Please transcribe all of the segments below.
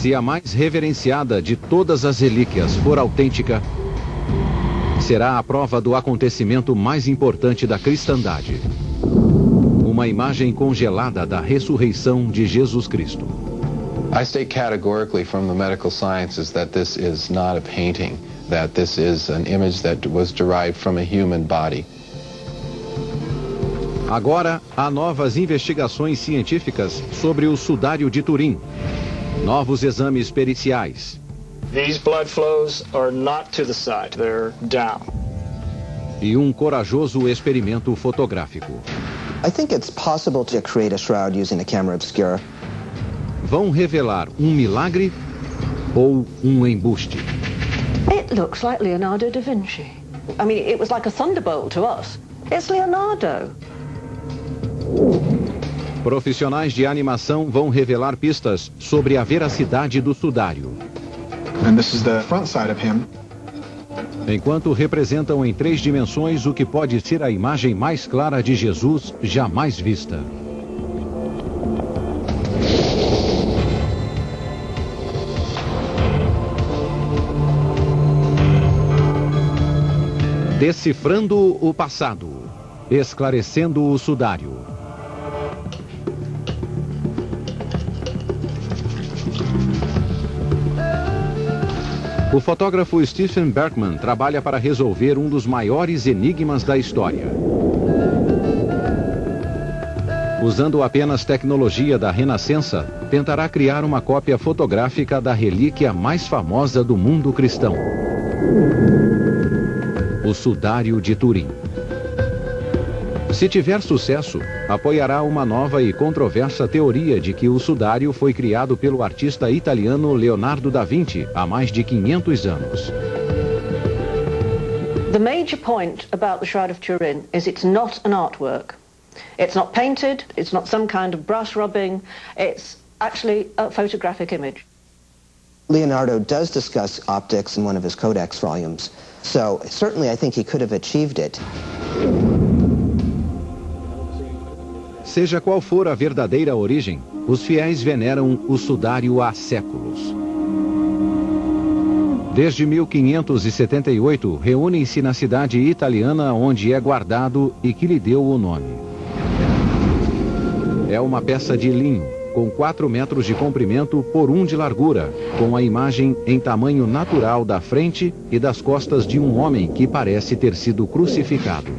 Se a mais reverenciada de todas as relíquias for autêntica, será a prova do acontecimento mais importante da cristandade. Uma imagem congelada da ressurreição de Jesus Cristo. I state categorically from the medical sciences that this is not a painting, that this is an image that was derived from a human body. Agora, há novas investigações científicas sobre o sudário de Turim. Novos exames periciais. These blood flows are not to the side, they're down. E um corajoso experimento fotográfico. I think it's possible to create a shroud using a camera obscura. Vão revelar um milagre ou um embuste? It looks like Leonardo da Vinci. I mean, it was like a thunderbolt to us. It's Leonardo. Profissionais de animação vão revelar pistas sobre a veracidade do sudário. And this is the front side of him. Enquanto representam em 3 dimensões o que pode ser a imagem mais clara de Jesus jamais vista. Decifrando o passado, esclarecendo o sudário. O fotógrafo Stephen Berkman trabalha para resolver um dos maiores enigmas da história. Usando apenas tecnologia da Renascença, tentará criar uma cópia fotográfica da relíquia mais famosa do mundo cristão. O sudário de Turim. Se tiver sucesso, apoiará uma nova e controversa teoria de que o sudário foi criado pelo artista italiano Leonardo da Vinci há mais de 500 anos. The major point about the Shroud of Turin is it's not an artwork. It's not painted, it's not some kind of brush rubbing, it's actually a photographic image. Leonardo does discuss optics in one of his Codex volumes, so certainly I think he could have achieved it. Seja qual for a verdadeira origem, os fiéis veneram o sudário há séculos. Desde 1578, reúnem-se na cidade italiana onde é guardado e que lhe deu o nome. É uma peça de linho, com 4 metros de comprimento por 1 de largura, com a imagem em tamanho natural da frente e das costas de um homem que parece ter sido crucificado.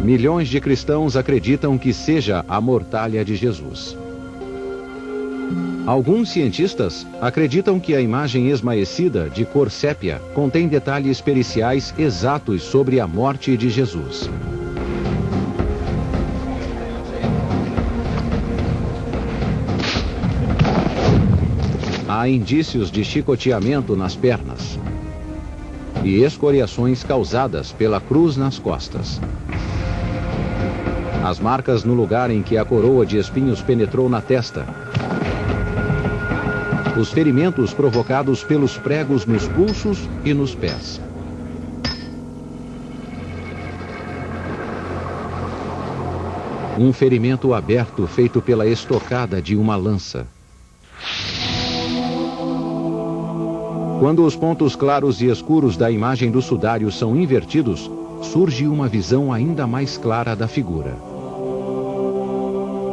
Milhões de cristãos acreditam que seja a mortalha de Jesus. Alguns cientistas acreditam que a imagem esmaecida, de cor sépia, contém detalhes periciais exatos sobre a morte de Jesus. Há indícios de chicoteamento nas pernas e escoriações causadas pela cruz nas costas. As marcas no lugar em que a coroa de espinhos penetrou na testa. Os ferimentos provocados pelos pregos nos pulsos e nos pés. Um ferimento aberto feito pela estocada de uma lança. Quando os pontos claros e escuros da imagem do sudário são invertidos, surge uma visão ainda mais clara da figura.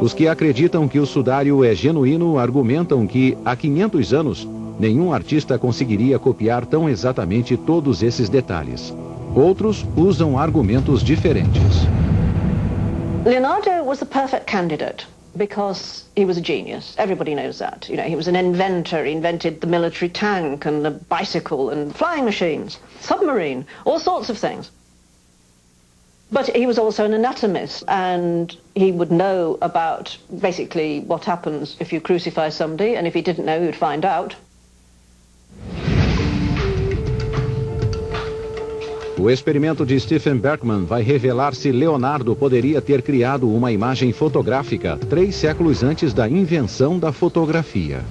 Os que acreditam que o sudário é genuíno argumentam que, há 500 anos, nenhum artista conseguiria copiar tão exatamente todos esses detalhes. Outros usam argumentos diferentes. Leonardo was the perfect candidate because he was a genius. Everybody knows that. You know, he was an inventor. He invented the military tank and the bicycle and flying machines, submarine, all sorts of things. But he was also an anatomist, and he would know about basically what happens if you crucify somebody, and if he didn't know, he'd find out. O experimento de Stephen Berkman vai revelar se Leonardo poderia ter criado uma imagem fotográfica 3 séculos antes da invenção da fotografia.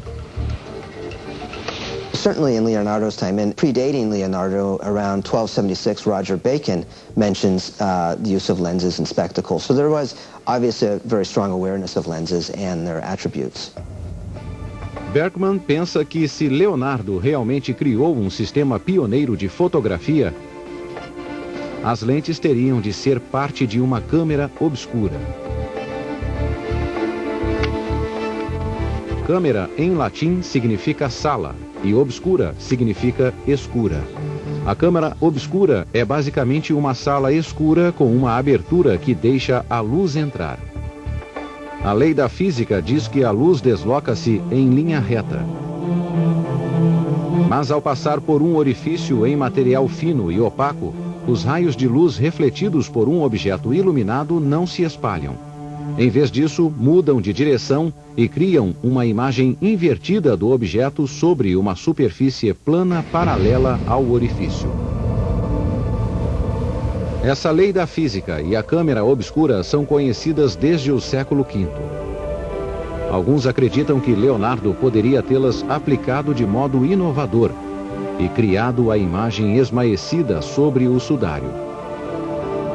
certainly in Leonardo's time, and predating Leonardo, around 1276, Roger Bacon mentions the use of lenses and spectacles. So there was obviously a very strong awareness of lenses and their attributes. Berkman pensa que se Leonardo realmente criou um sistema pioneiro de fotografia, as lentes teriam de ser parte de uma câmera obscura. Câmera, em latim, significa sala, e obscura significa escura. A câmara obscura é basicamente uma sala escura com uma abertura que deixa a luz entrar. A lei da física diz que a luz desloca-se em linha reta. Mas ao passar por um orifício em material fino e opaco, os raios de luz refletidos por um objeto iluminado não se espalham. Em vez disso, mudam de direção e criam uma imagem invertida do objeto sobre uma superfície plana paralela ao orifício. Essa lei da física e a câmera obscura são conhecidas desde o século V. Alguns acreditam que Leonardo poderia tê-las aplicado de modo inovador e criado a imagem esmaecida sobre o sudário.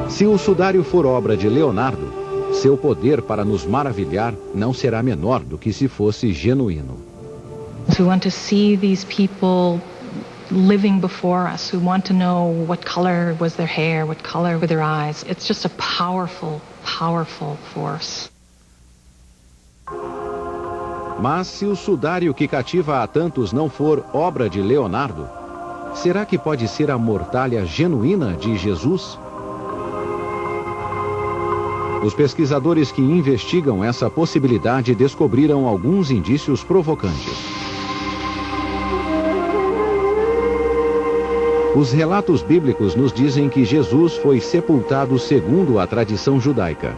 Se o sudário for obra de Leonardo, seu poder para nos maravilhar não será menor do que se fosse genuíno. We want to see these people living before us. We want to know what color was their hair, what color were their eyes. It's just a powerful, powerful force. Mas se o sudário que cativa a tantos não for obra de Leonardo, será que pode ser a mortalha genuína de Jesus? Os pesquisadores que investigam essa possibilidade descobriram alguns indícios provocantes. Os relatos bíblicos nos dizem que Jesus foi sepultado segundo a tradição judaica.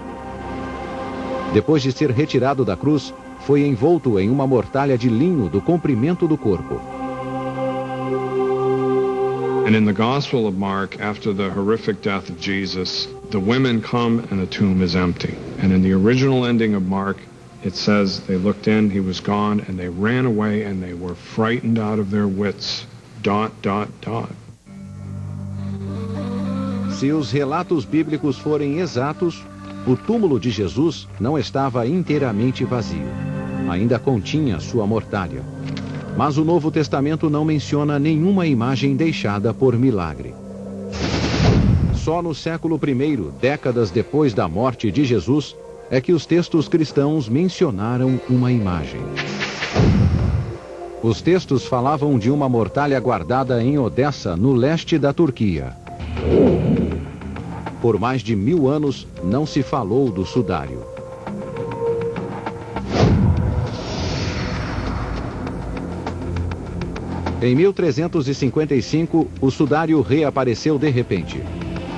Depois de ser retirado da cruz, foi envolto em uma mortalha de linho do comprimento do corpo. And in the Gospel of Mark, after the horrific death of Jesus, the women come and the tomb is empty. And in the original ending of Mark, it says they looked in, he was gone, and they ran away and they were frightened out of their wits. ... Se os relatos bíblicos forem exatos, o túmulo de Jesus não estava inteiramente vazio. Ainda continha sua mortalha. Mas o Novo Testamento não menciona nenhuma imagem deixada por milagre. Só no século I, décadas depois da morte de Jesus, é que os textos cristãos mencionaram uma imagem. Os textos falavam de uma mortalha guardada em Odessa, no leste da Turquia. Por mais de 1000 anos, não se falou do sudário. Em 1355, o sudário reapareceu de repente.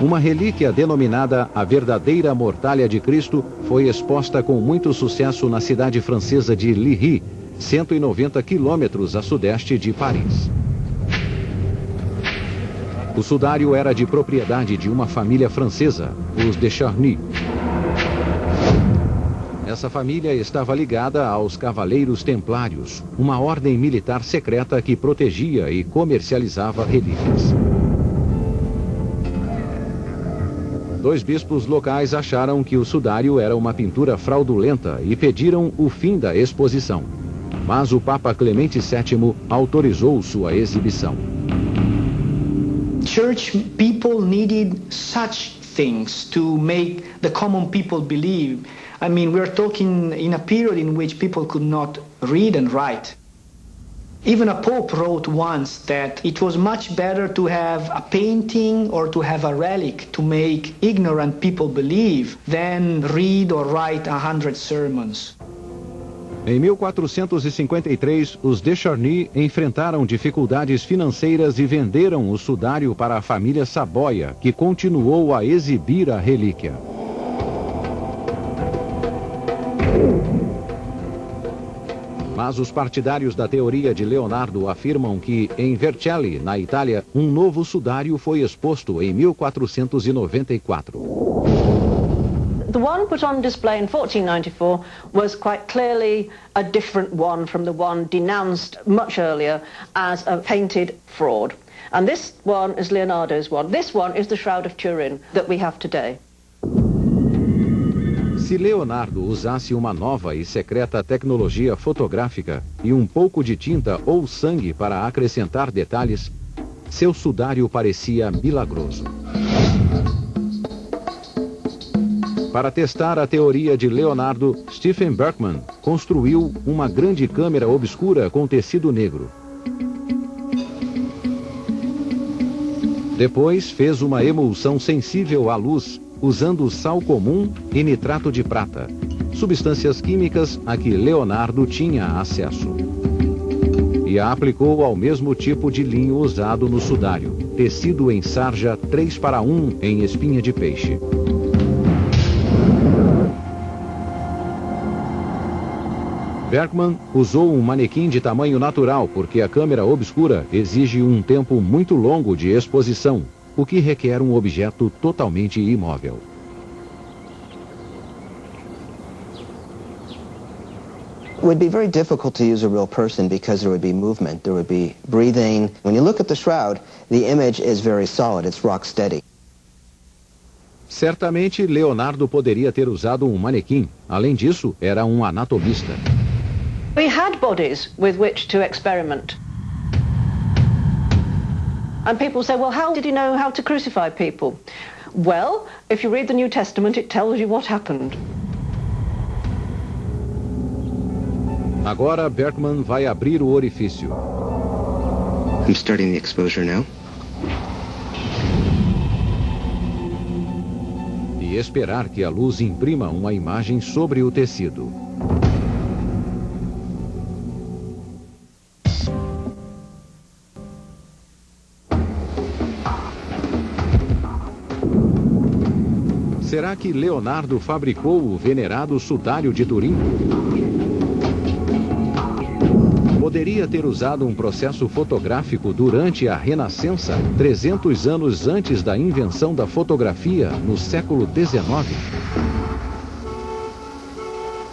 Uma relíquia denominada a verdadeira mortalha de Cristo foi exposta com muito sucesso na cidade francesa de Liry, 190 quilômetros a sudeste de Paris. O sudário era de propriedade de uma família francesa, os de Charny. Essa família estava ligada aos Cavaleiros Templários, uma ordem militar secreta que protegia e comercializava relíquias. 2 bispos locais acharam que o sudário era uma pintura fraudulenta e pediram o fim da exposição. Mas o Papa Clemente VII autorizou sua exibição. Church people needed such things to make the common people believe. I mean, we're talking in a period in which people could not read and write. Even a pope wrote once that it was much better to have a painting or to have a relic to make ignorant people believe than read or write 100 sermons. Em 1453, os de Charny enfrentaram dificuldades financeiras e venderam o sudário para a família Saboia, que continuou a exibir a relíquia. Mas os partidários da teoria de Leonardo afirmam que, em Vercelli, na Itália, um novo sudário foi exposto em 1494. The one put on display in 1494 was quite clearly a different one from the one denounced much earlier as a painted fraud. And this one is Leonardo's one. This one is the Shroud of Turin that we have today. Se Leonardo usasse uma nova e secreta tecnologia fotográfica e um pouco de tinta ou sangue para acrescentar detalhes, seu sudário parecia milagroso. Para testar a teoria de Leonardo, Stephen Berkman construiu uma grande câmera obscura com tecido negro. Depois fez uma emulsão sensível à luz, usando sal comum e nitrato de prata, substâncias químicas a que Leonardo tinha acesso. E a aplicou ao mesmo tipo de linho usado no sudário, tecido em sarja 3:1 em espinha de peixe. Berkman usou um manequim de tamanho natural porque a câmera obscura exige um tempo muito longo de exposição, o que requer um objeto totalmente imóvel. It would be very difficult to use a real person because there would be movement, there would be breathing. When you look at the shroud, the image is very solid, it's rock steady. Certamente, Leonardo poderia ter usado um manequim. Além disso, era um anatomista. We had bodies with which to experiment. And people say, well, how did he know how to crucify people? Well, if you read the New Testament, it tells you what happened. Agora, Berkman vai abrir o orifício. I'm starting the exposure now. E esperar que a luz imprima uma imagem sobre o tecido. Será que Leonardo fabricou o venerado sudário de Turim? Poderia ter usado um processo fotográfico durante a Renascença, 300 anos antes da invenção da fotografia, no século XIX?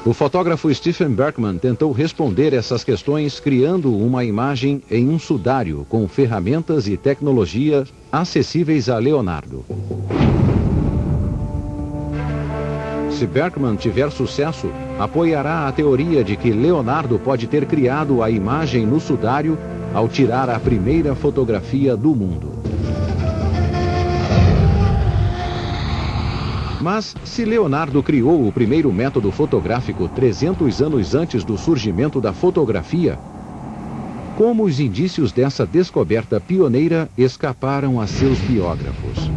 O fotógrafo Stephen Berkman tentou responder essas questões criando uma imagem em um sudário com ferramentas e tecnologia acessíveis a Leonardo. Se Berkman tiver sucesso, apoiará a teoria de que Leonardo pode ter criado a imagem no sudário ao tirar a primeira fotografia do mundo. Mas, se Leonardo criou o primeiro método fotográfico 300 anos antes do surgimento da fotografia, como os indícios dessa descoberta pioneira escaparam a seus biógrafos?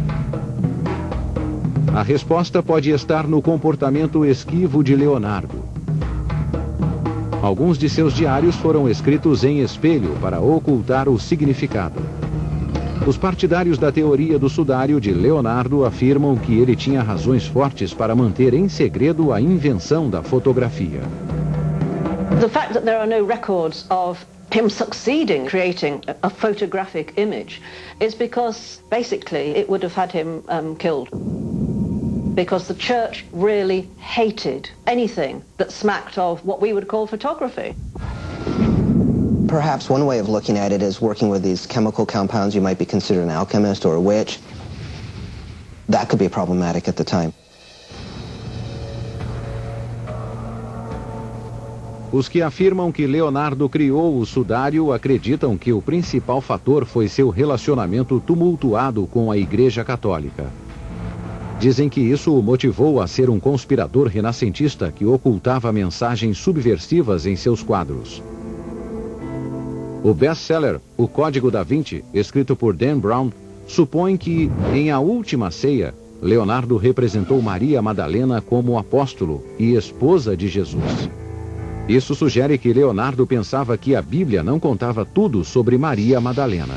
A resposta pode estar no comportamento esquivo de Leonardo. Alguns de seus diários foram escritos em espelho para ocultar o significado. Os partidários da teoria do sudário de Leonardo afirmam que ele tinha razões fortes para manter em segredo a invenção da fotografia. The fact that there are no records of him succeeding creating a photographic image is because basically it would have had him killed. Because the church really hated anything that smacked of what we would call photography. Perhaps one way of looking at it is working with these chemical compounds. You might be considered an alchemist or a witch. That could be problematic at the time. Os que afirmam que Leonardo criou o sudário acreditam que o principal fator foi seu relacionamento tumultuado com a Igreja Católica. Dizem que isso o motivou a ser um conspirador renascentista que ocultava mensagens subversivas em seus quadros. O best-seller O Código da Vinci, escrito por Dan Brown, supõe que, em A Última Ceia, Leonardo representou Maria Madalena como apóstolo e esposa de Jesus. Isso sugere que Leonardo pensava que a Bíblia não contava tudo sobre Maria Madalena.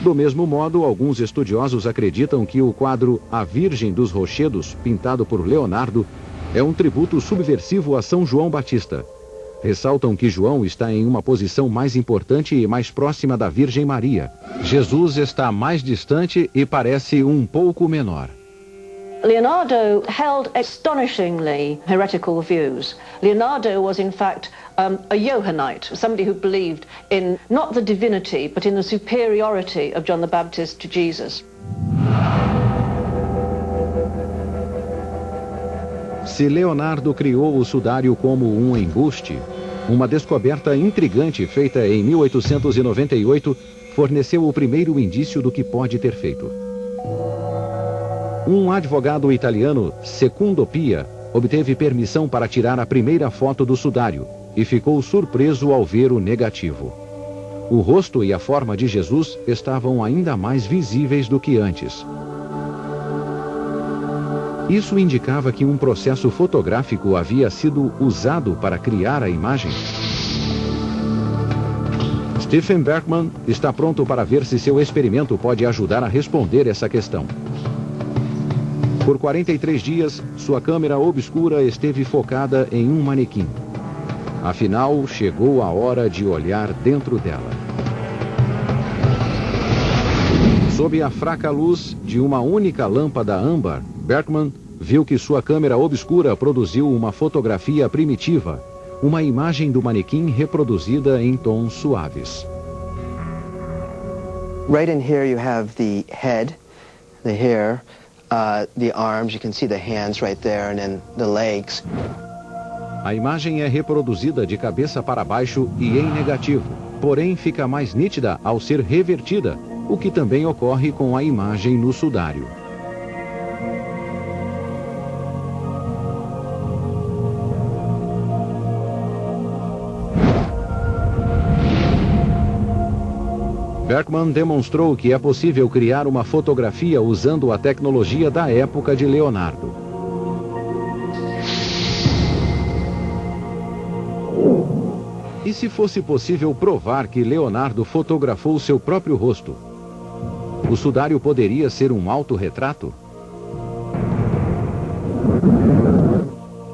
Do mesmo modo, alguns estudiosos acreditam que o quadro A Virgem dos Rochedos, pintado por Leonardo, é um tributo subversivo a São João Batista. Ressaltam que João está em uma posição mais importante e mais próxima da Virgem Maria. Jesus está mais distante e parece um pouco menor. Leonardo held astonishingly heretical views. Leonardo was, in fact, a Johannite, somebody who believed in not the divinity, but in the superiority of John the Baptist to Jesus. Se Leonardo criou o sudário como um embuste, uma descoberta intrigante feita em 1898 forneceu o primeiro indício do que pode ter feito. Um advogado italiano, Secundo Pia, obteve permissão para tirar a primeira foto do sudário e ficou surpreso ao ver o negativo. O rosto e a forma de Jesus estavam ainda mais visíveis do que antes. Isso indicava que um processo fotográfico havia sido usado para criar a imagem. Stephen Berkman está pronto para ver se seu experimento pode ajudar a responder essa questão. Por 43 dias, sua câmera obscura esteve focada em um manequim. Afinal, chegou a hora de olhar dentro dela. Sob a fraca luz de uma única lâmpada âmbar, Berkman viu que sua câmera obscura produziu uma fotografia primitiva, uma imagem do manequim reproduzida em tons suaves. Right in here you have the head, the hair, the arms, you can see the hands right there, and then the legs. A imagem é reproduzida de cabeça para baixo e em negativo, porém fica mais nítida ao ser revertida, o que também ocorre com a imagem no sudário. Berkman demonstrou que é possível criar uma fotografia usando a tecnologia da época de Leonardo. E se fosse possível provar que Leonardo fotografou seu próprio rosto? O sudário poderia ser um autorretrato?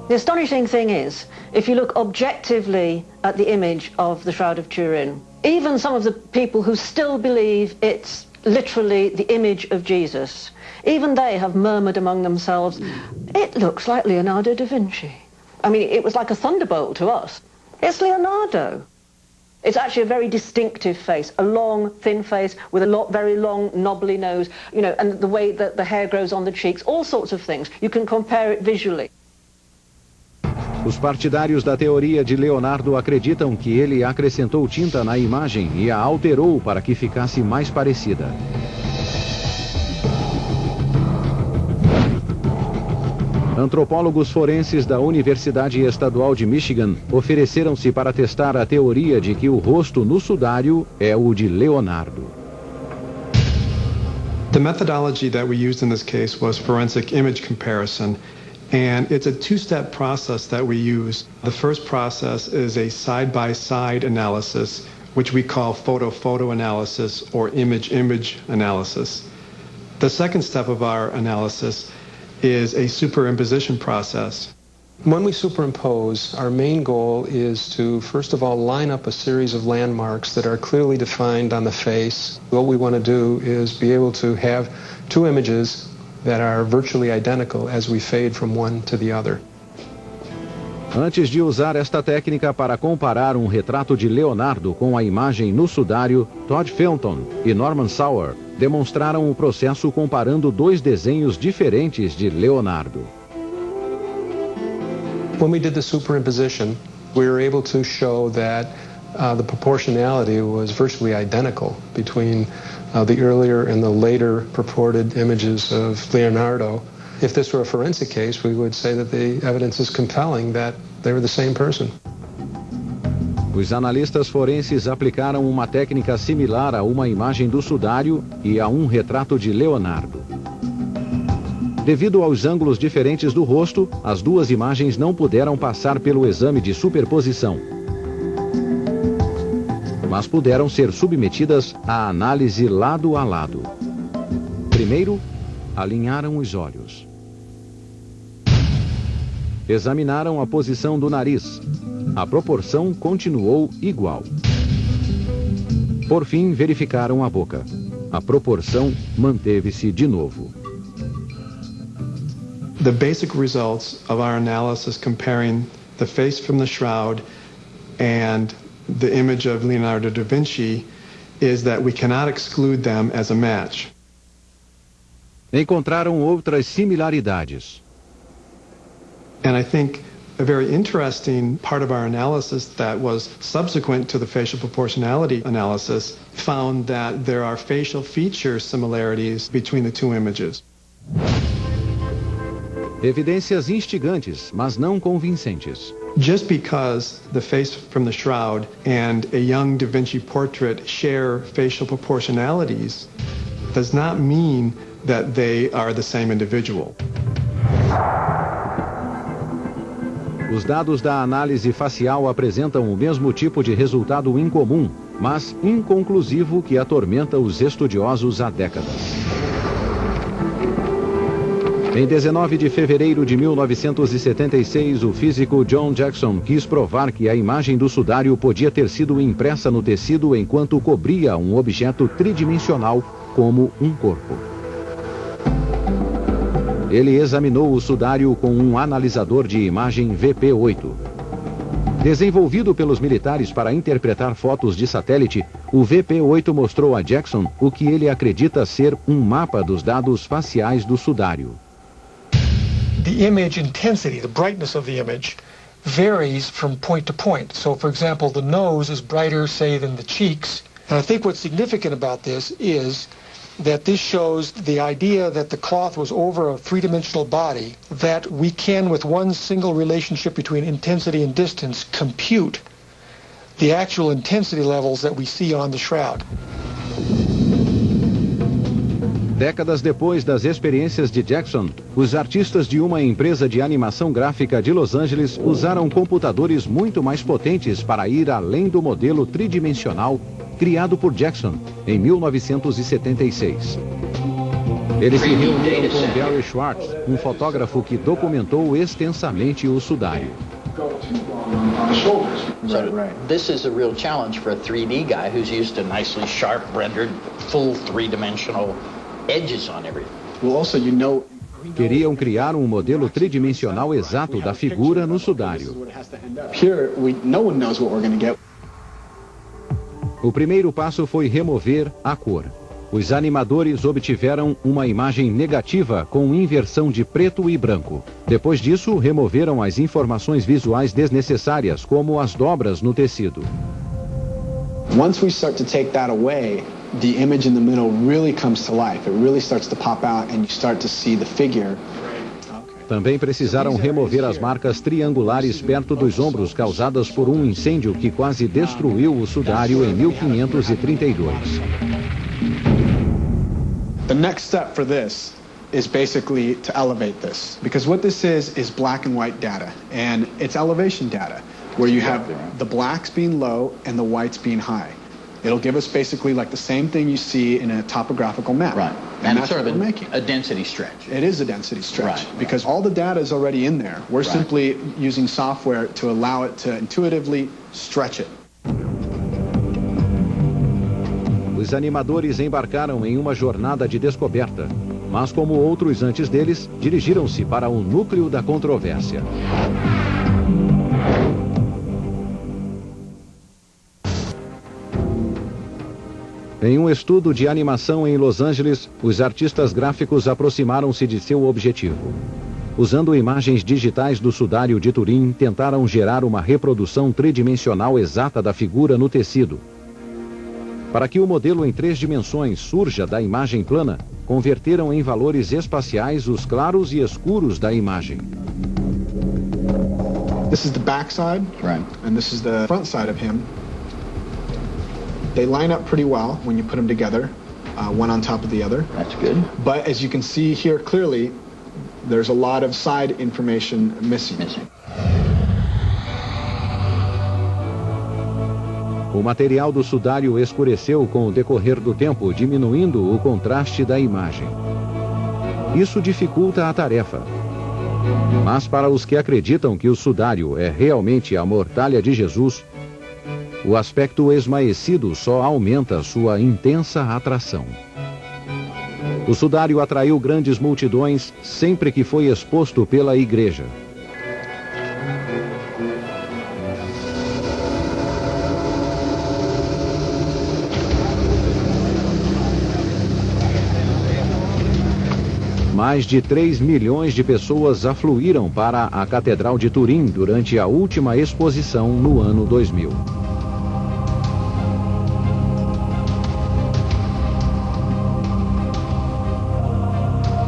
The astonishing thing is, if you look objectively at the image of the Shroud of Turin, even some of the people who still believe it's literally the image of Jesus, even they have murmured among themselves, it looks like Leonardo da Vinci. I mean, it was like a thunderbolt to us. It's Leonardo. It's actually a very distinctive face, a long, thin face with a very long, knobbly nose, you know, and the way that the hair grows on the cheeks, all sorts of things. You can compare it visually. Os partidários da teoria de Leonardo acreditam que ele acrescentou tinta na imagem e a alterou para que ficasse mais parecida. Antropólogos forenses da Universidade Estadual de Michigan ofereceram-se para testar a teoria de que o rosto no sudário é o de Leonardo. The methodology that we used in this case was forensic image comparison. And it's a two-step process that we use. The first process is a side-by-side analysis, which we call photo-photo analysis or image-image analysis. The second step of our analysis is a superimposition process. When we superimpose, our main goal is to, first of all, line up a series of landmarks that are clearly defined on the face. What we want to do is be able to have two images that are virtually identical as we fade from one to the other. Antes de usar esta técnica para comparar um retrato de Leonardo com a imagem no sudário, Todd Felton e Norman Sauer demonstraram o processo comparando dois desenhos diferentes de Leonardo. When we did the superimposition, we were able to show that the proportionality was virtually identical between the earlier and the later purported images of Leonardo. If this were a forensic case, we would say that the evidence is compelling that they were the same person. Os analistas forenses aplicaram uma técnica similar a uma imagem do sudário e a um retrato de Leonardo. Devido aos ângulos diferentes do rosto, as duas imagens não puderam passar pelo exame de superposição, mas puderam ser submetidas à análise lado a lado. Primeiro, alinharam os olhos. Examinaram a posição do nariz. A proporção continuou igual. Por fim, verificaram a boca. A proporção manteve-se de novo. The basic results of our analysis comparing the face from the shroud and the image of Leonardo da Vinci is that we cannot exclude them as a match. Encontraram outras similaridades. And I think a very interesting part of our analysis that was subsequent to the facial proportionality analysis found that there are facial feature similarities between the two images. Evidências instigantes, mas não convincentes. Just because the face from the shroud and a young Da Vinci portrait share facial proportionalities does not mean that they are the same individual. Os dados da análise facial apresentam o mesmo tipo de resultado incomum, mas inconclusivo que atormenta os estudiosos há décadas. Em 19 de fevereiro de 1976, o físico John Jackson quis provar que a imagem do sudário podia ter sido impressa no tecido enquanto cobria um objeto tridimensional como um corpo. Ele examinou o sudário com um analisador de imagem VP8. Desenvolvido pelos militares para interpretar fotos de satélite, o VP8 mostrou a Jackson o que ele acredita ser um mapa dos dados faciais do sudário. The image intensity, the brightness of the image, varies from point to point. So, for example, the nose is brighter, say, than the cheeks. And I think what's significant about this is that this shows the idea that the cloth was over a three-dimensional body, that we can, with one single relationship between intensity and distance, compute the actual intensity levels that we see on the shroud. Décadas depois das experiências de Jackson, os artistas de uma empresa de animação gráfica de Los Angeles usaram computadores muito mais potentes para ir além do modelo tridimensional criado por Jackson em 1976. Eles se reuniram com Barry Schwartz, um fotógrafo que documentou extensamente o sudário. So this is a real challenge for a 3D guy who's used to nicely sharp rendered full three-dimensional edges on everything. Well, also, you know, queriam criar um modelo tridimensional exato da figura no sudário. Here, no one knows what we're going to get. O primeiro passo foi remover a cor. Os animadores obtiveram uma imagem negativa com inversão de preto e branco. Depois disso, removeram as informações visuais desnecessárias, como as dobras no tecido. Once we start to take that away, the image in the middle really comes to life. It really starts to pop out and you start to see the figure. Também precisaram remover as marcas triangulares perto dos ombros causadas por um incêndio que quase destruiu o sudário em 1532. The next step for this is basically to elevate this, because what this is black and white data, and it's elevation data, where you have the blacks being low and the whites being high. It'll give us basically like the same thing you see in a topographical map. Right. And it's sort of a density stretch. It is a density stretch, right, because all the data is already in there. We're simply using software to allow it to intuitively stretch it. Os animadores embarcaram em uma jornada de descoberta, mas como outros antes deles, dirigiram-se para o núcleo da controvérsia. Em um estudo de animação em Los Angeles, os artistas gráficos aproximaram-se de seu objetivo. Usando imagens digitais do sudário de Turim, tentaram gerar uma reprodução tridimensional exata da figura no tecido. Para que o modelo em 3 dimensões surja da imagem plana, converteram em valores espaciais os claros e escuros da imagem. This is the back side, right, and this is the front side of him. They line up pretty well when you put them together, one on top of the other. That's good. But as you can see here clearly, there's a lot of side information missing. O material do sudário escureceu com o decorrer do tempo, diminuindo o contraste da imagem. Isso dificulta a tarefa. Mas para os que acreditam que o sudário é realmente a mortalha de Jesus, o aspecto esmaecido só aumenta sua intensa atração. O sudário atraiu grandes multidões sempre que foi exposto pela igreja. Mais de 3 milhões de pessoas afluíram para a Catedral de Turim durante a última exposição no ano 2000.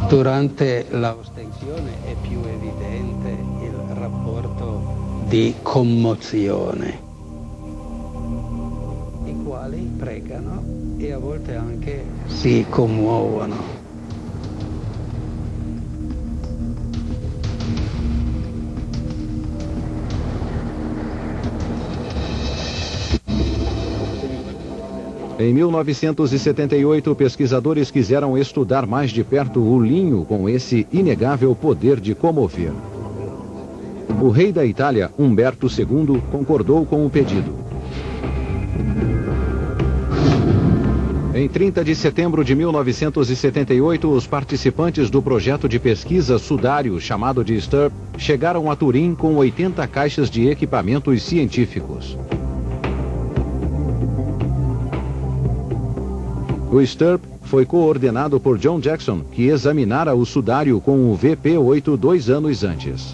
Durante la ostensione è più evidente il rapporto di commozione. I quali pregano e a volte anche si commuovono. Em 1978, pesquisadores quiseram estudar mais de perto o linho com esse inegável poder de comover. O rei da Itália, Umberto II, concordou com o pedido. Em 30 de setembro de 1978, os participantes do projeto de pesquisa sudário chamado de STURP chegaram a Turim com 80 caixas de equipamentos científicos. O STURP foi coordenado por John Jackson, que examinara o sudário com o VP-8 2 anos antes.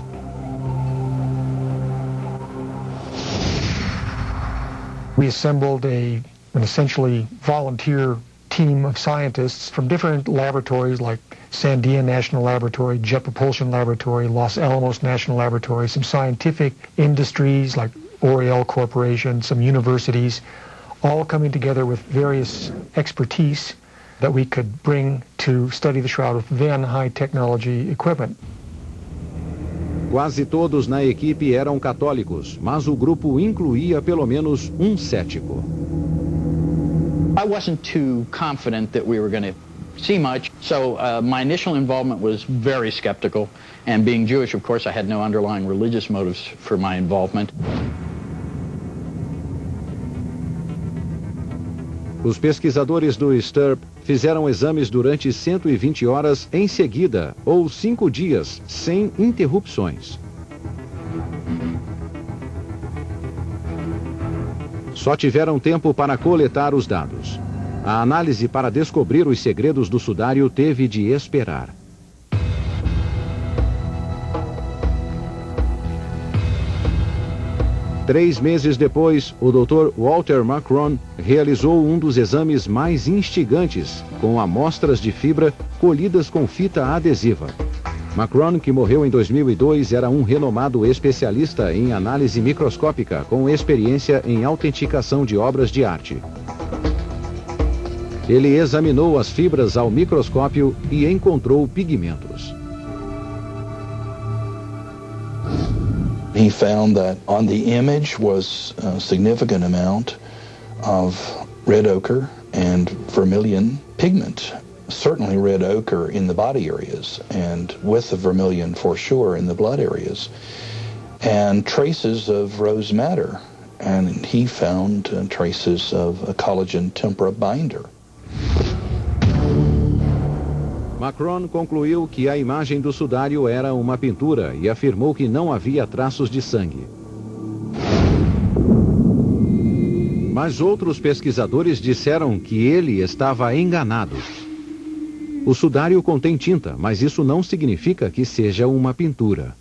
We assembled an essentially volunteer team of scientists from different laboratories like Sandia National Laboratory, Jet Propulsion Laboratory, Los Alamos National Laboratory, some scientific industries like Oriel Corporation, some universities, all coming together with various expertise that we could bring to study the shroud with then high technology equipment. Quase todos na equipe eram católicos, mas o grupo incluía pelo menos cético. I wasn't too confident that we were going to see much, so my initial involvement was very skeptical, and being Jewish, of course, I had no underlying religious motives for my involvement. Os pesquisadores do STURP fizeram exames durante 120 horas em seguida, ou 5 dias, sem interrupções. Só tiveram tempo para coletar os dados. A análise para descobrir os segredos do sudário teve de esperar. Três meses depois, o Dr. Walter Macron realizou um dos exames mais instigantes, com amostras de fibra colhidas com fita adesiva. Macron, que morreu em 2002, era um renomado especialista em análise microscópica, com experiência em autenticação de obras de arte. Ele examinou as fibras ao microscópio e encontrou pigmentos. He found that on the image was a significant amount of red ochre and vermilion pigment. Certainly red ochre in the body areas, and with the vermilion for sure in the blood areas, and traces of rose madder. And he found traces of a collagen tempera binder. Macron concluiu que a imagem do sudário era uma pintura e afirmou que não havia traços de sangue. Mas outros pesquisadores disseram que ele estava enganado. O sudário contém tinta, mas isso não significa que seja uma pintura.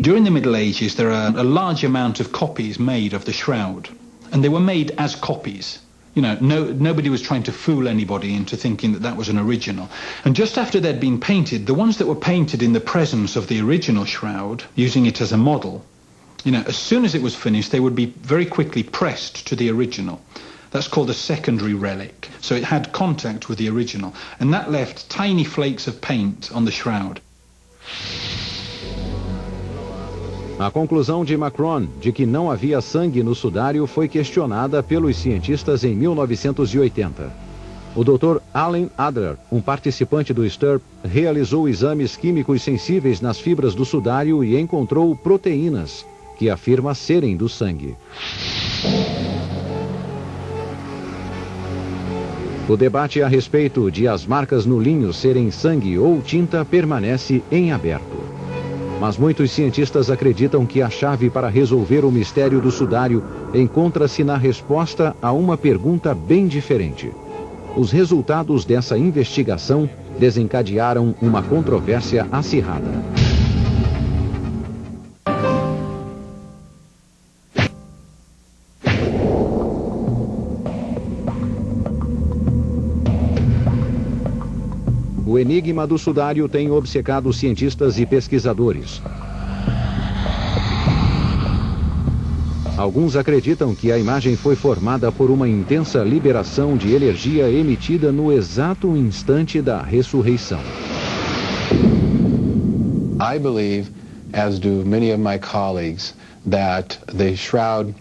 During the Middle Ages, there are a large amount of copies made of the shroud, and they were made as copies. You know, nobody was trying to fool anybody into thinking that that was an original. And just after they'd been painted, the ones that were painted in the presence of the original shroud, using it as a model, you know, as soon as it was finished, they would be very quickly pressed to the original. That's called a secondary relic. So it had contact with the original, and that left tiny flakes of paint on the shroud. A conclusão de Macron de que não havia sangue no sudário foi questionada pelos cientistas em 1980. O Dr. Alan Adler, um participante do STURP, realizou exames químicos sensíveis nas fibras do sudário e encontrou proteínas, que afirma serem do sangue. O debate a respeito de as marcas no linho serem sangue ou tinta permanece em aberto. Mas muitos cientistas acreditam que a chave para resolver o mistério do sudário encontra-se na resposta a uma pergunta bem diferente. Os resultados dessa investigação desencadearam uma controvérsia acirrada. O enigma do sudário tem obcecado cientistas e pesquisadores. Alguns acreditam que a imagem foi formada por uma intensa liberação de energia emitida no exato instante da ressurreição. I believe, as do many of my colleagues, that the shroud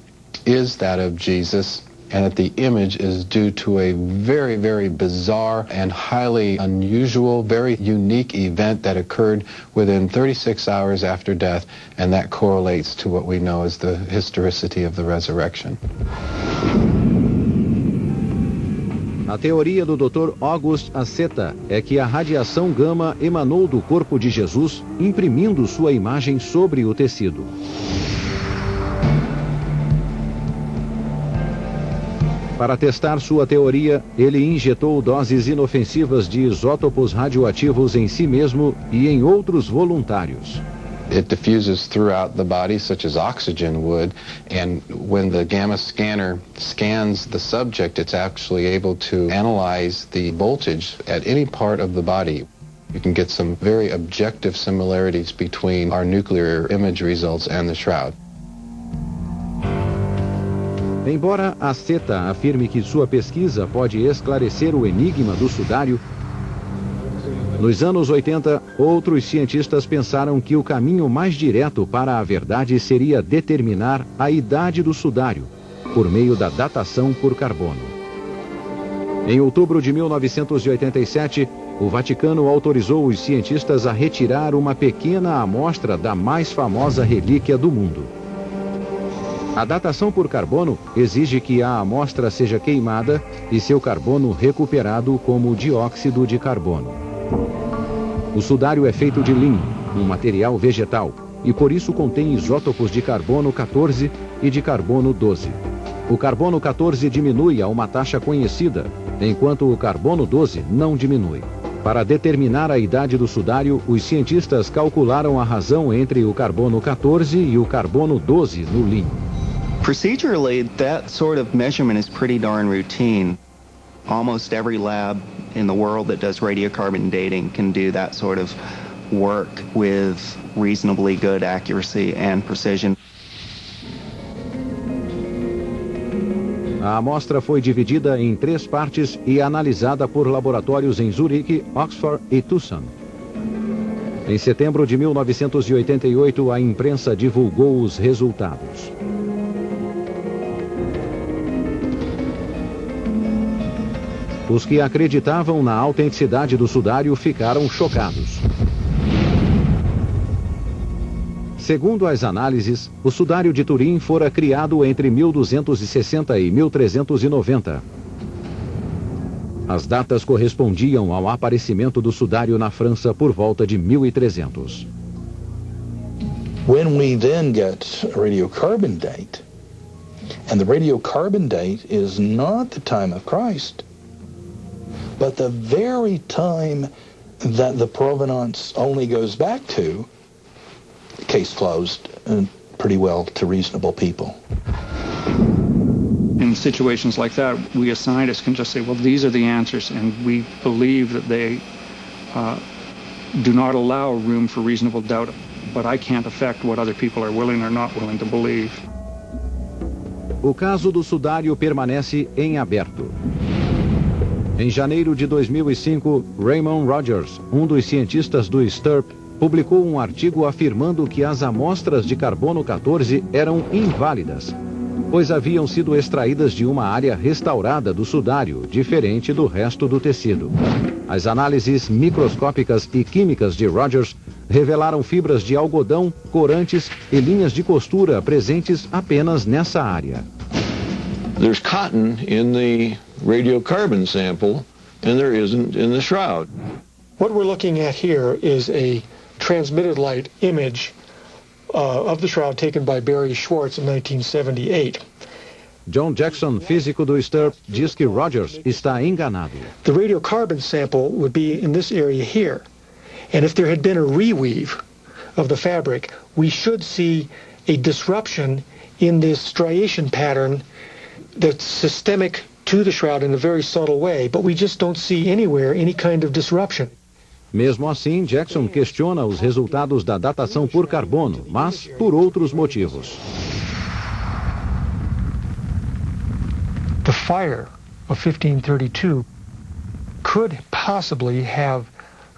is that of Jesus, and that the image is due to a very, very bizarre and highly unusual, very unique event that occurred within 36 hours after death, and that correlates to what we know as the historicity of the resurrection. A teoria do Dr. August Aceta é que a radiação gama emanou do corpo de Jesus, imprimindo sua imagem sobre o tecido. Para testar sua teoria, ele injetou doses inofensivas de isótopos radioativos em si mesmo e em outros voluntários. It diffuses throughout the body, such as oxygen would, and when the gamma scanner scans the subject, it's actually able to analyze the voltage at any part of the body. You can get some very objective similarities between our nuclear image results and the shroud. Embora Aceta afirme que sua pesquisa pode esclarecer o enigma do sudário, nos anos 80, outros cientistas pensaram que o caminho mais direto para a verdade seria determinar a idade do sudário, por meio da datação por carbono. Em outubro de 1987, o Vaticano autorizou os cientistas a retirar uma pequena amostra da mais famosa relíquia do mundo. A datação por carbono exige que a amostra seja queimada e seu carbono recuperado como dióxido de carbono. O sudário é feito de linho, um material vegetal, e por isso contém isótopos de carbono 14 e de carbono 12. O carbono 14 diminui a uma taxa conhecida, enquanto o carbono 12 não diminui. Para determinar a idade do sudário, os cientistas calcularam a razão entre o carbono 14 e o carbono 12 no linho. Procedurally, that sort of measurement is pretty darn routine. Almost every lab in the world that does radiocarbon dating can do that sort of work with reasonably good accuracy and precision. A amostra foi dividida em 3 partes e analisada por laboratórios em Zurique, Oxford e Tucson. Em setembro de 1988, a imprensa divulgou os resultados. Os que acreditavam na autenticidade do sudário ficaram chocados. Segundo as análises, o sudário de Turim fora criado entre 1260 e 1390. As datas correspondiam ao aparecimento do sudário na França por volta de 1300. When we then get a radiocarbon date, and the radiocarbon date is not the time of Christ, but the very time that the provenance only goes back to, case closed, and pretty well to reasonable people. In situations like that, we as scientists can just say, well, these are the answers, and we believe that they do not allow room for reasonable doubt, but I can't affect what other people are willing or not willing to believe. O caso do sudário permanece em aberto. Em janeiro de 2005, Raymond Rogers, um dos cientistas do STURP, publicou um artigo afirmando que as amostras de carbono 14 eram inválidas, pois haviam sido extraídas de uma área restaurada do sudário, diferente do resto do tecido. As análises microscópicas e químicas de Rogers revelaram fibras de algodão, corantes e linhas de costura presentes apenas nessa área. There's cotton in the radiocarbon sample, and there isn't in the shroud. What we're looking at here is a transmitted light image of the shroud taken by Barry Schwartz in 1978. John Jackson, físico do STURP, diz que Rogers está enganado. The radiocarbon sample would be in this area here. And if there had been a reweave of the fabric, we should see a disruption in this striation pattern that's systemic to the shroud in a very subtle way, but we just don't see anywhere any kind of disruption. Mesmo assim, Jackson questiona os resultados da datação por carbono, mas por outros motivos. The fire of 1532 could possibly have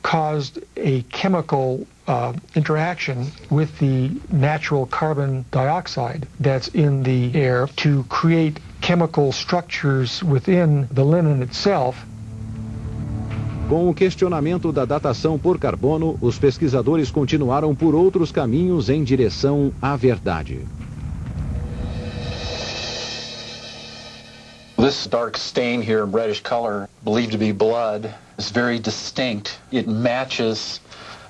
caused a chemical interaction with the natural carbon dioxide that's in the air to create chemical structures within the linen itself. Com o questionamento da datação por carbono, os pesquisadores continuaram por outros caminhos em direção à verdade. This dark stain here, reddish color, believed to be blood, is very distinct. It matches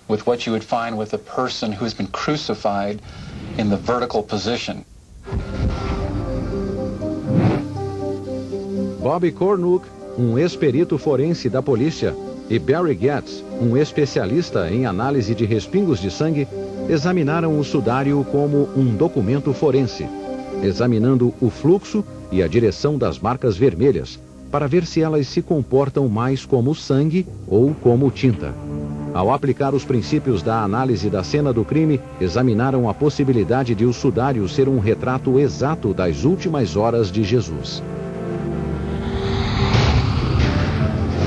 with what you would find with a person who has been crucified in the vertical position. Bobby Cornuke, ex-perito forense da polícia, e Barry Getz, especialista em análise de respingos de sangue, examinaram o sudário como documento forense, examinando o fluxo e a direção das marcas vermelhas, para ver se elas se comportam mais como sangue ou como tinta. Ao aplicar os princípios da análise da cena do crime, examinaram a possibilidade de o sudário ser retrato exato das últimas horas de Jesus.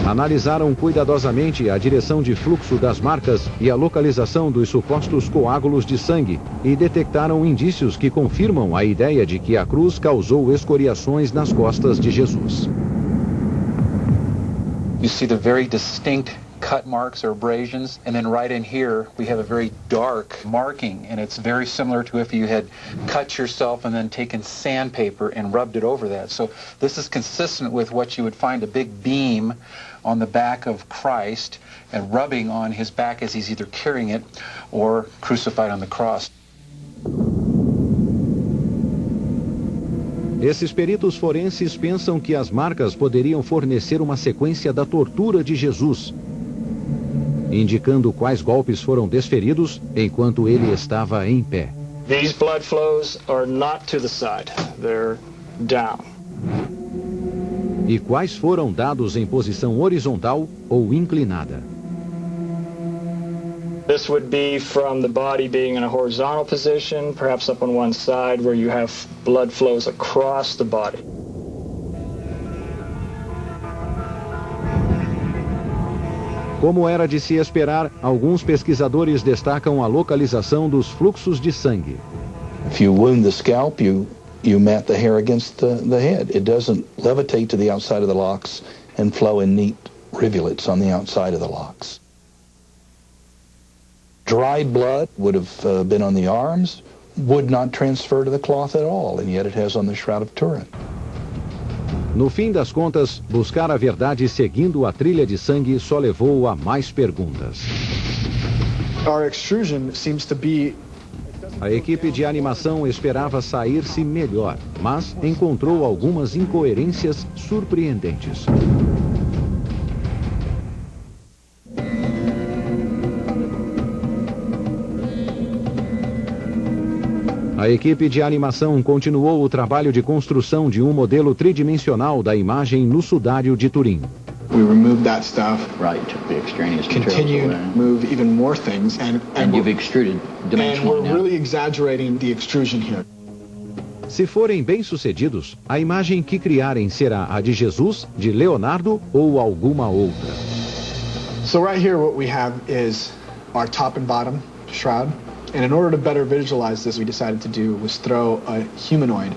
Analisaram cuidadosamente a direção de fluxo das marcas e a localização dos supostos coágulos de sangue e detectaram indícios que confirmam a ideia de que a cruz causou escoriações nas costas de Jesus. You see the very distinct cut marks or abrasions, and then right in here we have a very dark marking, and it's very similar to if you had cut yourself and then taken sandpaper and rubbed it over that. So this is consistent with what you would find a big beam on the back of Christ and rubbing on his back as he's either carrying it or crucified on the cross. Esses peritos forenses pensam que as marcas poderiam fornecer uma sequência da tortura de Jesus, indicando quais golpes foram desferidos enquanto ele estava em pé. These blood flows are not to the side, they're down. E quais foram dados em posição horizontal ou inclinada. This would be from the body being in a horizontal position, perhaps up on one side, where you have blood flows across the body. Como era de se esperar, alguns pesquisadores destacam a localização dos fluxos de sangue. If you wound the scalp, you mat the hair against the head. It doesn't levitate to the outside of the locks and flow in neat rivulets on the outside of the locks. Dried blood would have been on the arms, would not transfer to the cloth at all, and yet it has on the Shroud of Turin. No fim das contas, buscar a verdade seguindo a trilha de sangue só levou a mais perguntas. Our extrusion seems to be... A equipe de animação esperava sair-se melhor, mas encontrou algumas incoerências surpreendentes. A equipe de animação continuou o trabalho de construção de modelo tridimensional da imagem no sudário de Turim. We removed that stuff. Right, took the extraneous continued to move even more things, and you've extruded dimensionally. And we're really exaggerating the extrusion here. Se forem bem-sucedidos, a imagem que criarem será a de Jesus, de Leonardo ou alguma outra. So right here what we have is our top and bottom shroud. And in order to better visualize this, we decided to do was throw a humanoid,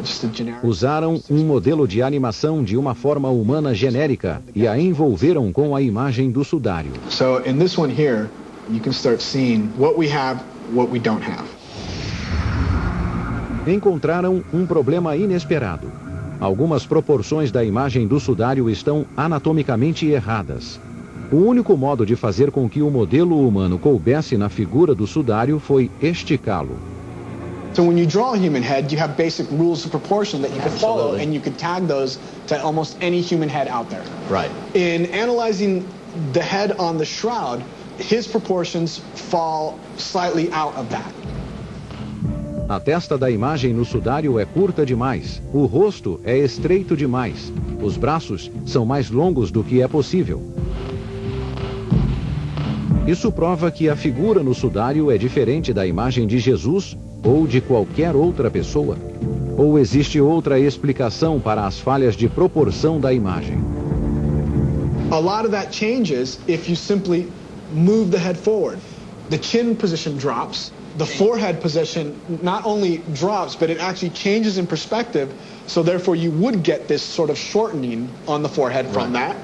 just a generic... Usaram modelo de animação de uma forma humana genérica e a envolveram com a imagem do sudário. So in this one here, you can start seeing what we have, what we don't have. Encontraram problema inesperado. Algumas proporções da imagem do sudário estão anatomicamente erradas. O único modo de fazer com que o modelo humano coubesse na figura do sudário foi esticá-lo. So when you draw a human head, you have basic rules of proportion that you could follow, and you could tag those to almost any human head out there. Right. In analyzing the head on the shroud, his proportions fall slightly out of that. A testa da imagem no sudário é curta demais, o rosto é estreito demais, os braços são mais longos do que é possível. Isso prova que a figura no sudário é diferente da imagem de Jesus ou de qualquer outra pessoa? Ou existe outra explicação para as falhas de proporção da imagem? A lot of that changes if you simply move the head forward. The chin position drops. The forehead position not only drops, but it actually changes in perspective. So therefore you would get this sort of shortening on the forehead from that.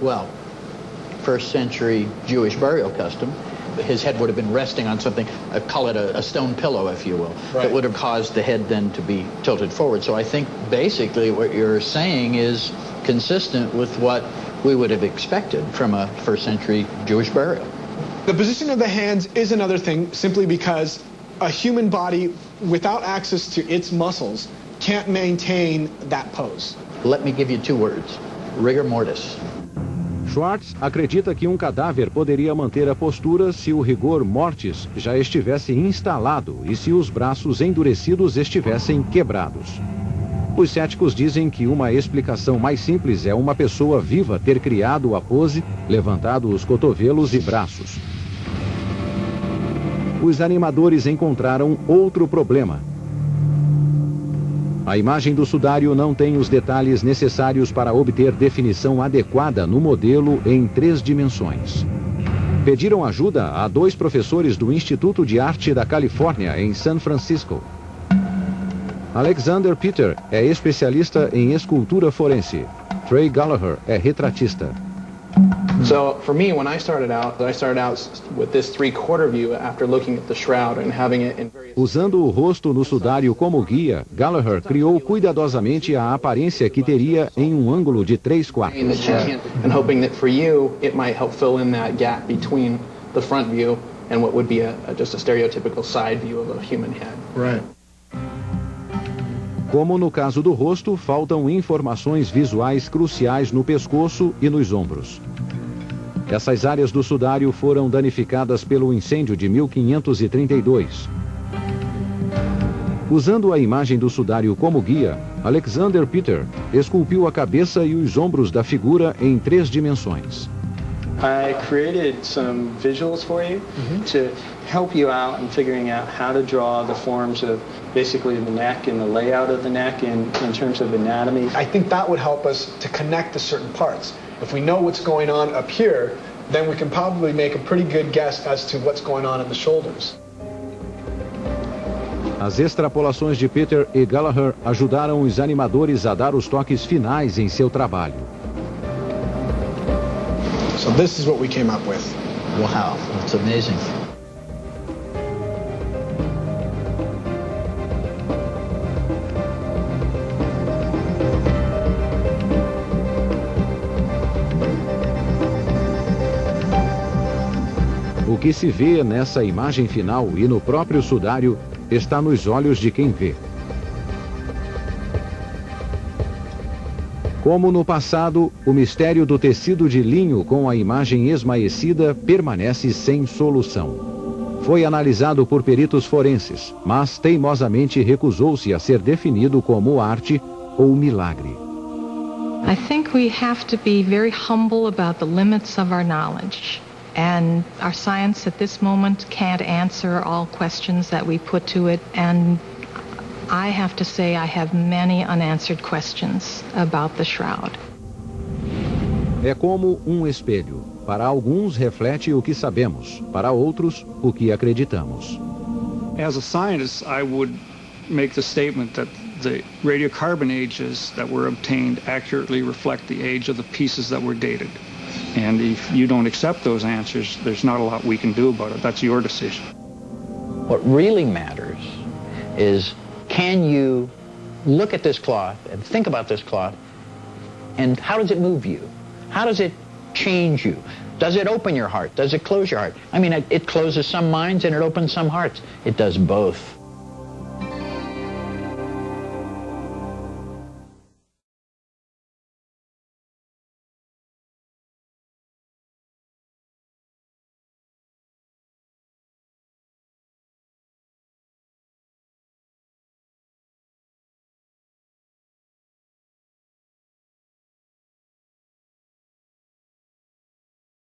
Well, first century Jewish burial custom, his head would have been resting on something, call it a stone pillow, if you will, that would have caused the head then to be tilted forward. So I think basically what you're saying is consistent with what we would have expected from a first century Jewish burial. The position of the hands is another thing, simply because a human body without access to its muscles can't maintain that pose. Let me give you two words: rigor mortis. Schwartz acredita que um cadáver poderia manter a postura se o rigor mortis já estivesse instalado e se os braços endurecidos estivessem quebrados. Os céticos dizem que uma explicação mais simples é uma pessoa viva ter criado a pose, levantado os cotovelos e braços. Os animadores encontraram outro problema. A imagem do sudário não tem os detalhes necessários para obter definição adequada no modelo em 3 dimensões. Pediram ajuda a 2 professores do Instituto de Arte da Califórnia, em San Francisco. Alexander Peter é especialista em escultura forense. Trey Gallagher é retratista. So for me, when I started out with this 3/4 view after looking at the shroud and having it in various... Usando o rosto no sudário como guia, Gallagher criou cuidadosamente a aparência que teria em um ângulo de 3/4. And hoping that for you, it might help fill in that gap between the front view and what would be just a stereotypical side view of a human head. Right. Como no caso do rosto, faltam informações visuais cruciais no pescoço e nos ombros. Essas áreas do sudário foram danificadas pelo incêndio de 1532. Usando a imagem do sudário como guia, Alexander Peter esculpiu a cabeça e os ombros da figura em 3 dimensões. I created some visuals for you to help you out in figuring out how to draw the forms of basically the neck and the layout of the neck in terms of anatomy. I think that would help us to connect to certain parts. If we know what's going on up here, then we can probably make a pretty good guess as to what's going on in the shoulders. As extrapolações de Peter e Gallagher ajudaram os animadores a dar os toques finais em seu trabalho. So this is what we came up with. Wow, that's amazing. O que se vê nessa imagem final e no próprio sudário está nos olhos de quem vê. Como no passado, o mistério do tecido de linho com a imagem esmaecida permanece sem solução. Foi analisado por peritos forenses, mas teimosamente recusou-se a ser definido como arte ou milagre. I think we have to be very humble about the limits of our knowledge. And our science at this moment can't answer all questions that we put to it. And I have to say I have many unanswered questions about the shroud. É como um espelho. Para alguns reflete o que sabemos, para outros o que acreditamos. As a scientist, I would make the statement that the radiocarbon ages that were obtained accurately reflect the age of the pieces that were dated. And if you don't accept those answers, there's not a lot we can do about it. That's your decision. What really matters is, can you look at this cloth and think about this cloth, and how does it move you? How does it change you? Does it open your heart? Does it close your heart? I mean, it closes some minds and it opens some hearts. It does both.